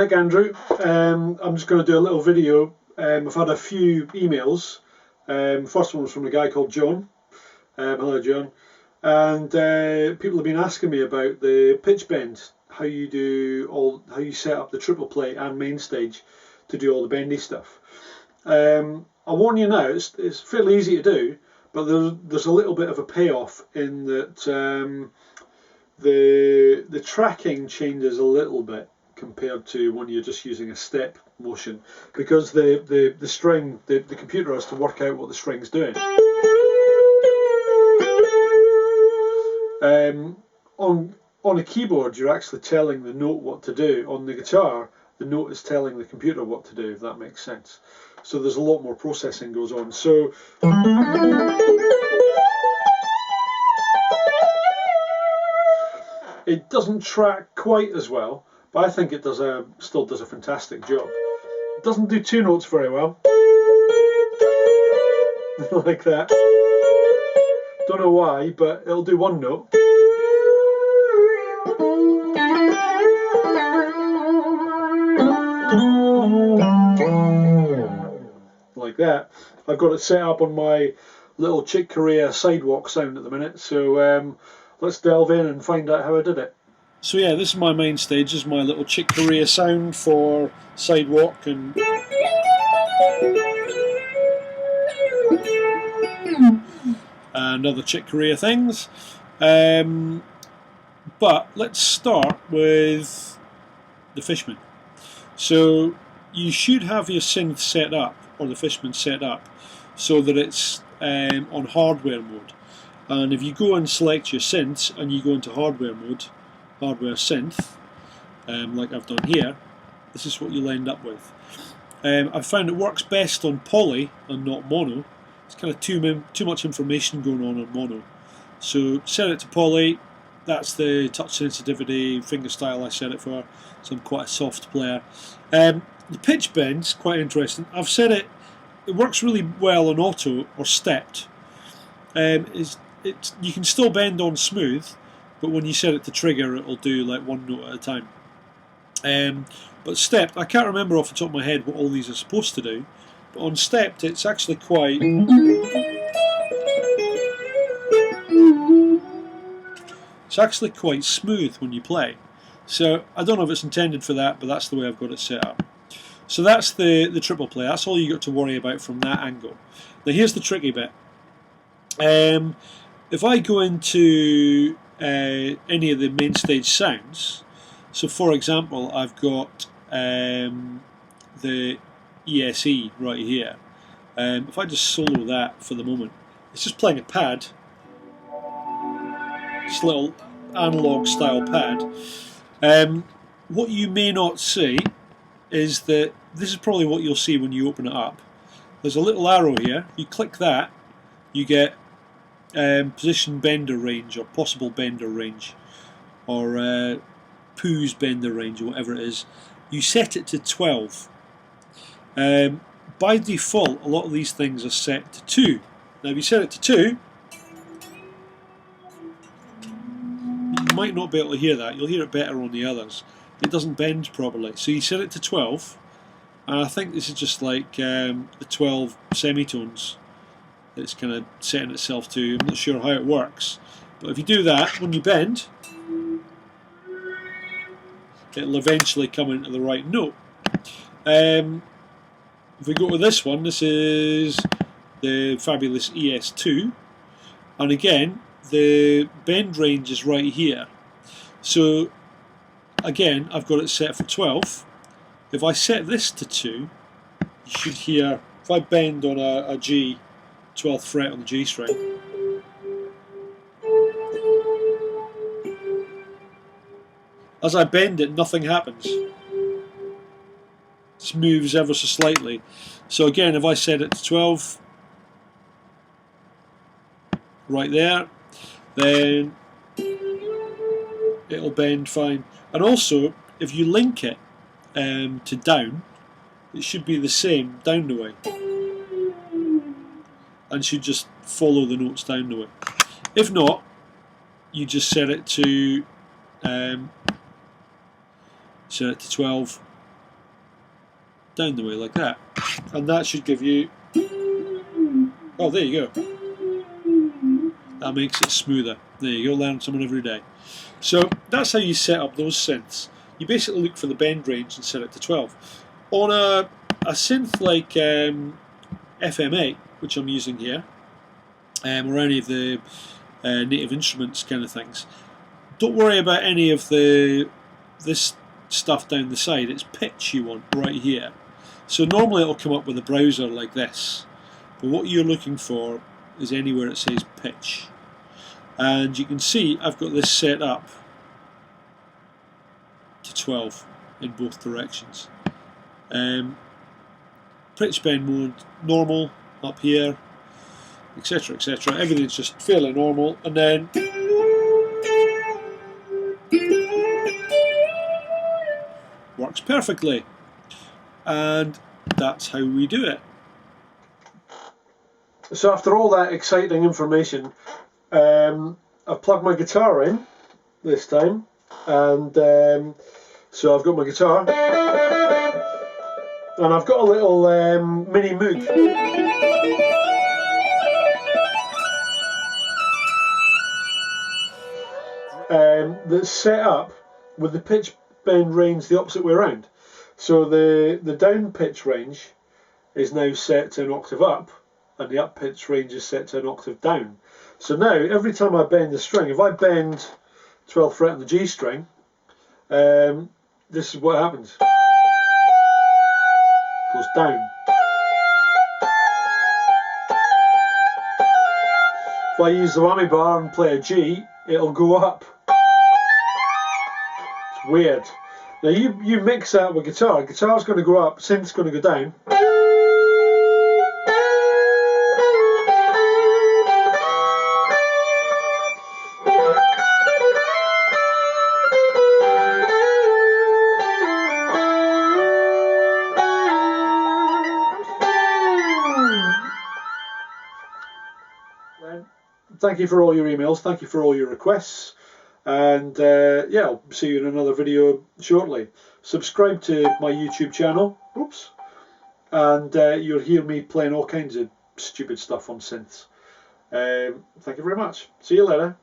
Nick Andrew. I'm just going to do a little video. I've had a few emails. First one was from a guy called John. Hello, John. And people have been asking me about the pitch bend, how you set up the triple play and Mainstage to do all the bendy stuff. I warn you now, it's fairly easy to do, but there's a little bit of a payoff in that the tracking changes a little bit compared to when you're just using a step motion, because the string, the computer has to work out what the string's doing. On a keyboard, you're actually telling the note what to do. On the guitar, the note is telling the computer what to do, if that makes sense. So there's a lot more processing goes on. So it doesn't track quite as well, but I think it still does a fantastic job. It doesn't do two notes very well. Like that. Don't know why, but it'll do one note. Like that. I've got it set up on my little Chick Corea sidewalk sound at the minute, so let's delve in and find out how I did it. So yeah, this is my Mainstage. This is my little Chick Corea sound for sidewalk and other Chick Corea things. But let's start with the Fishman. So you should have your synth set up, or the Fishman set up, so that it's on hardware mode. And if you go and select your synths and you go into hardware mode, hardware synth, like I've done here, this is what you'll end up with. I've found it works best on poly and not mono. It's kind of too much information going on mono. So set it to poly. That's the touch sensitivity fingerstyle I set it for. So I'm quite a soft player. The pitch bend's quite interesting. I've set it. It works really well on auto or stepped. You can still bend on smooth, but when you set it to trigger, it'll do like one note at a time. But stepped, I can't remember off the top of my head what all these are supposed to do. But on stepped, it's actually quite. It's actually quite smooth when you play. So I don't know if it's intended for that, but that's the way I've got it set up. So that's the triple play. That's all you got to worry about from that angle. Now here's the tricky bit. If I go into any of the Mainstage sounds, so for example, I've got the ESE right here. If I just solo that for the moment, it's just playing a pad. Just a little analog style pad. What you may not see is that this is probably what you'll see when you open it up. There's a little arrow here. You click that, you get position bender range, or possible bender range, or Pooh's bender range, or whatever it is. You set it to 12. By default, a lot of these things are set to 2. Now if you set it to 2, you might not be able to hear that. You'll hear it better on the others. It doesn't bend properly. So you set it to 12, and I think this is just like the 12 semitones that it's kind of setting itself to. I'm not sure how it works, but if you do that, when you bend, it'll eventually come into the right note. If we go to this one, this is the fabulous ES2, and again the bend range is right here. So again, I've got it set for 12. If I set this to 2, you should hear, if I bend on a G, 12th fret on the G string, as I bend it, nothing happens. It just moves ever so slightly. So again, if I set it to 12, right there, then it'll bend fine. And also, if you link it to down, it should be the same down the way, and should just follow the notes down the way. If not, you just set it to 12, down the way like that, and that should give you, oh, there you go, that makes it smoother. There you go, learn something every day. So that's how you set up those synths. You basically look for the bend range and set it to 12. On a synth like FM8, which I'm using here, or any of the Native Instruments kind of things, don't worry about any of this stuff down the side. It's pitch you want right here. So normally it'll come up with a browser like this, but what you're looking for is anywhere it says pitch. And you can see I've got this set up to 12 in both directions. Pitch bend mode normal up here, etc, etc. Everything's just fairly normal, and then works perfectly. And that's how we do it. So after all that exciting information, I've plugged my guitar in this time, and so I've got my guitar, and I've got a little mini Moog. That's set up with the pitch bend range the opposite way around. So the down pitch range is now set to an octave up, and the up pitch range is set to an octave down. So now every time I bend the string, if I bend 12th fret on the G string, this is what happens. It goes down. If I use the whammy bar and play a G, it'll go up. It's weird. Now you mix that with guitar. Guitar's going to go up, synth's going to go down. Thank you for all your emails, thank you for all your requests, and yeah, I'll see you in another video shortly. Subscribe to my YouTube channel, oops, and you'll hear me playing all kinds of stupid stuff on synths. Thank you very much. See you later.